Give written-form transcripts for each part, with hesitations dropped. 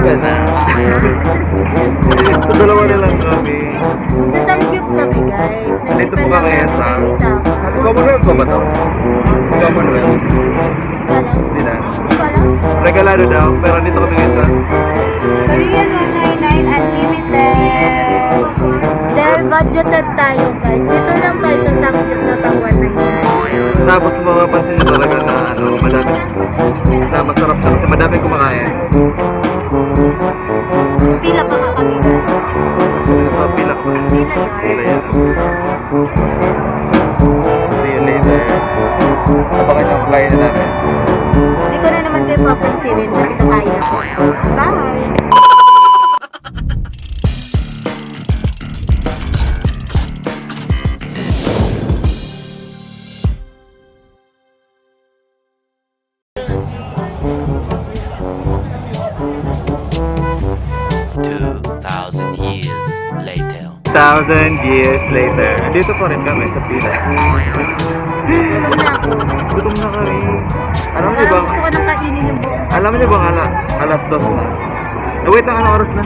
Gana. So, dalawa na lang kami. Sa Samgyup kami, guys. Nandito po kami sa Commonwealth ba to? Commonwealth. Hindi na. Regalado daw, pero dito kami ngayon sa Korean 199 Unlimited. Dahil budgeted tayo, guys. Dito lang tayo sa Samgyup na pang 199. tapos mapapansin nyo talaga na madami na masarap siya kasi madami kumakain. Pila pa nga kami, guys. Pila ko. Pila yan. See you later. Abangan nyo ang kain na namin. Hindi ko na naman kayo papansinin kasi kakain ako. Bye! 2,000 years later. 1,000 years later. Dito pa rin kami sa pila. Gutom na kami. Alam niyo ba? Gusto ko nang kainin yung buong. Alam niyo ba alas 2 na? Wait lang, anong oras na?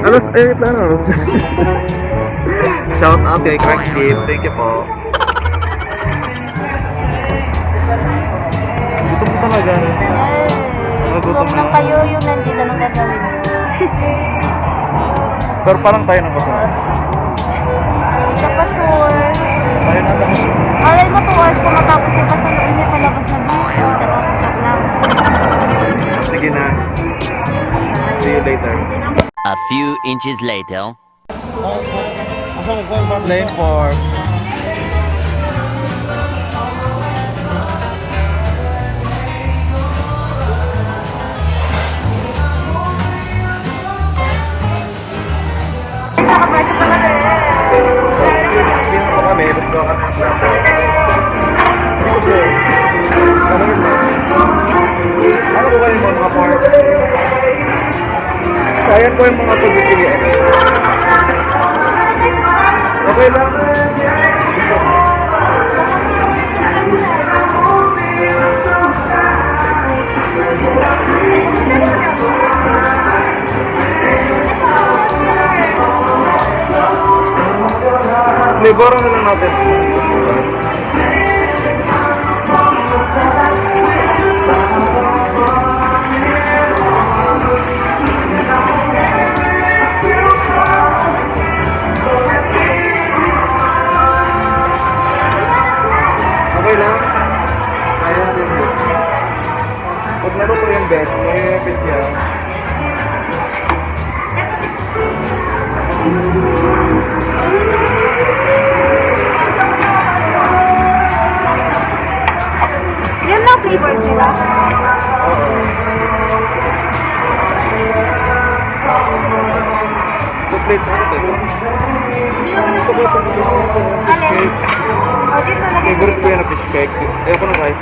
Ano oras na ulit? Wait lang, anong oras na? Shout out kay Craig Steve. Thank you po. Gutom ko talaga. Gutom lang kayo yung nandito ng gagawin. Pero parang tayo ng kasama. Sa pasur. Tayo na lang. Alay mo 2 hours kung matapos yung pasur. Hindi palabas na dito. Lang. Sige na. See you later. A few inches later. Lane 4. Ano ba yung mga part? Sayang ko yung mga pagpipilian. Okay lang. Liboran na lang natin. Okay lang. Kaya natin yun. Pag laro ko yung best, may best yan. Yun lang flavors nila. Complete na ito. Alin? O, dito lagay ko Favorite ko dito. yan na fish cake. Ayoko ng rice.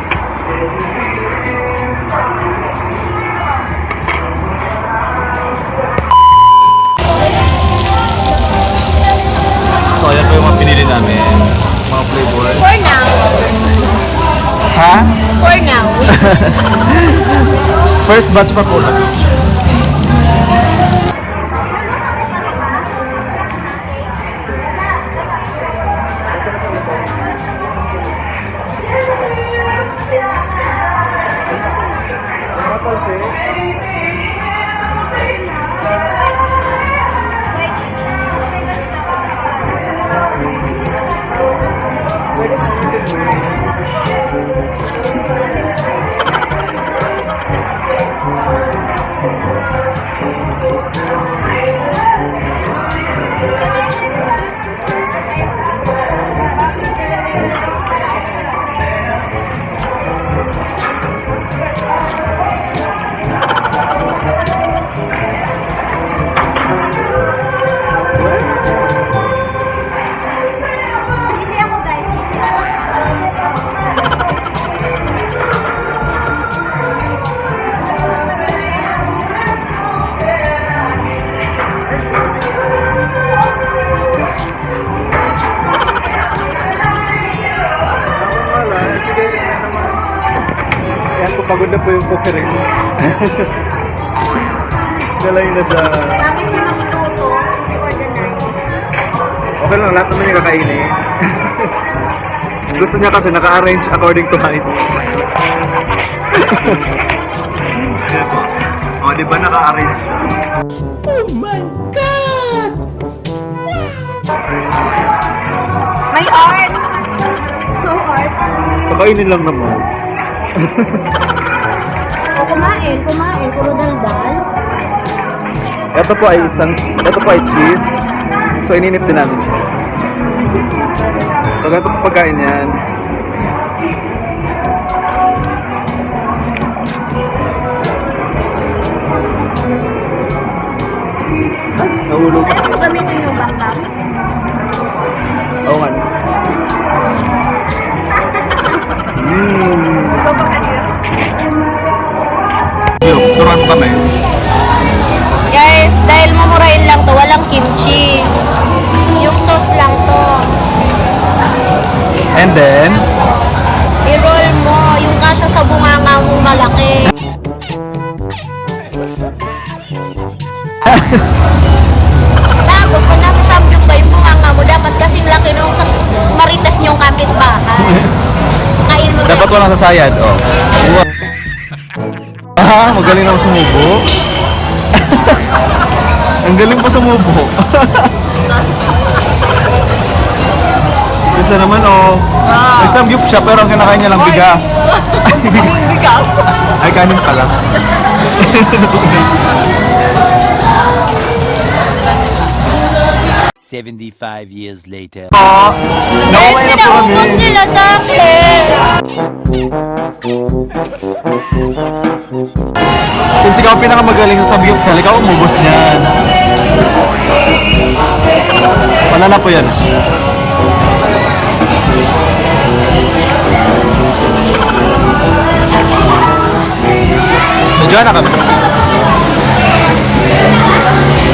So, ayan po yung mga pinili namin. Mga flavor. For now. Ha? For now. First batch pa po. pagod na po yung cookery. Galay na siya. Bakit siya magluto for the night? Okay lang, lahat naman yung kakainin. Gusto niya kasi naka-arrange according to height. Ayan po. O, di ba naka-arrange siya? May art! So art. Kakainin lang naman. O kumain, puro daldal. Ito po ay cheese. So, ininit din namin siya. So, ganito po pagkain yan. Ay, nahulog. Alam mo gamitin yung backpack? Oo nga. Ikaw ba kanina? Turuan mo kami. Guys, dahil mamurain lang to, walang kimchi. Yung sauce lang to. And then, I-roll mo, yung kasya sa bunganga mo malaki. Tapos, pag nasa samgyup ba yung bunganga mo, dapat kasing laki nung sa marites niyong kapitbahay. Kain mo dapat walang sasayad. Oh. Magaling naman sumubo. Ang galing pa sumubo. Isa naman, oh. May samgyup siya, pero ang kinakain niya lang bigas. bigas. Ay, kanin pala. 75 years later. Oh, Guys, pinaubos nila sa akin. Since ikaw pinakamagaling sa samgyup sal, ikaw umubos niyan. Wala na po yan. Medyo na kami.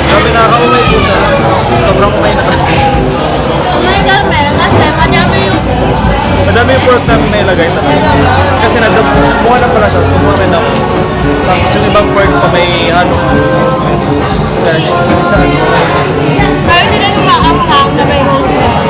Grabe nakakaumay po siya. Sobrang umay na kami. Umay kami, kasi Madami yung pork namin na ilagay. Kasi mukha na pala siya, so mukha rin ako. Tapos yung ibang pork pa may ano. Kaya siya ano. Pero hindi na lumakang na may rosemary.